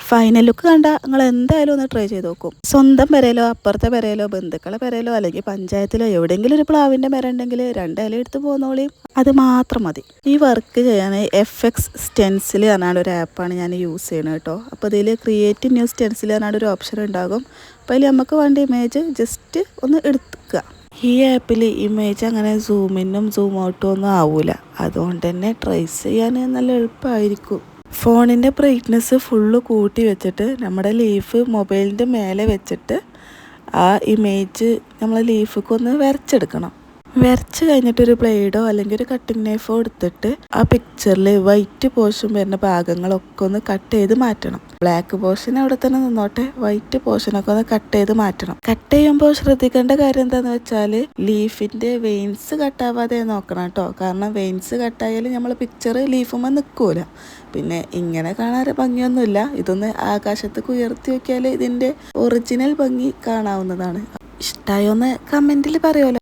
Final look കണ്ടാൽ നിങ്ങൾ എന്തായാലും ഒന്ന് ട്രൈ ചെയ്ത് നോക്കും. സ്വന്തം പെരയിലോ അപ്പുറത്തെ പെരയിലോ ബന്ധുക്കളെ പെരയിലോ അല്ലെങ്കിൽ പഞ്ചായത്തിലോ എവിടെയെങ്കിലും ഒരു പ്ലാവിൻ്റെ മരം ഉണ്ടെങ്കിൽ 2 ഇല എടുത്ത് പോന്നോളിയും, അത് മാത്രം മതി. ഈ വർക്ക് ചെയ്യാൻ FX സ്റ്റെൻസിൽ പറഞ്ഞാൽ ഒരു ആപ്പാണ് ഞാൻ യൂസ് ചെയ്യണത് കേട്ടോ. അപ്പോൾ ഇതിൽ ക്രിയേറ്റ് ന്യൂ സ്റ്റെൻസിൽ പറഞ്ഞാൽ ഒരു ഓപ്ഷൻ ഉണ്ടാകും. അപ്പോൾ അതിൽ നമുക്ക് വേണ്ട ഇമേജ് ജസ്റ്റ് ഒന്ന് എടുക്കുക. ഈ ആപ്പിൽ ഇമേജ് അങ്ങനെ സൂമിനും സൂം ഔട്ടും ഒന്നും ആവില്ല. അതുകൊണ്ട് തന്നെ ട്രേസ് ചെയ്യാൻ നല്ല എളുപ്പമായിരിക്കും. ഫോണിൻ്റെ ബ്രൈറ്റ്നസ് ഫുള്ള് കൂട്ടി വെച്ചിട്ട് നമ്മുടെ ലീഫ് മൊബൈലിൻ്റെ മേലെ വെച്ചിട്ട് ആ ഇമേജ് നമ്മൾ ലീഫൊക്കെ ഒന്ന് വരച്ചെടുക്കണം. വരച്ച് കഴിഞ്ഞിട്ടൊരു ബ്ലേഡോ അല്ലെങ്കിൽ ഒരു കട്ടിങ് നൈഫോ എടുത്തിട്ട് ആ പിക്ചറിൽ വൈറ്റ് പോർഷൻ വരുന്ന ഭാഗങ്ങളൊക്കെ ഒന്ന് കട്ട് ചെയ്ത് മാറ്റണം. ബ്ലാക്ക് പോർഷൻ അവിടെ തന്നെ നിന്നോട്ടെ, വൈറ്റ് പോർഷനൊക്കെ ഒന്ന് കട്ട് ചെയ്ത് മാറ്റണം. കട്ട് ചെയ്യുമ്പോൾ ശ്രദ്ധിക്കേണ്ട കാര്യം എന്താണെന്ന് വെച്ചാൽ ലീഫിൻ്റെ വെയിൻസ് കട്ടാവാതെ നോക്കണം കേട്ടോ. കാരണം വെയിൻസ് കട്ടായാലും നമ്മൾ പിക്ചർ ലീഫുമ്പോൾ നിൽക്കൂല. പിന്നെ ഇങ്ങനെ കാണാൻ ഭംഗിയൊന്നുമില്ല. ഇതൊന്ന് ആകാശത്തേക്ക് ഉയർത്തി നോക്കിയാൽ ഇതിൻ്റെ ഒറിജിനൽ ഭംഗി കാണാവുന്നതാണ്. ഇഷ്ടമായോന്ന് കമൻറ്റിൽ പറയുമല്ലോ.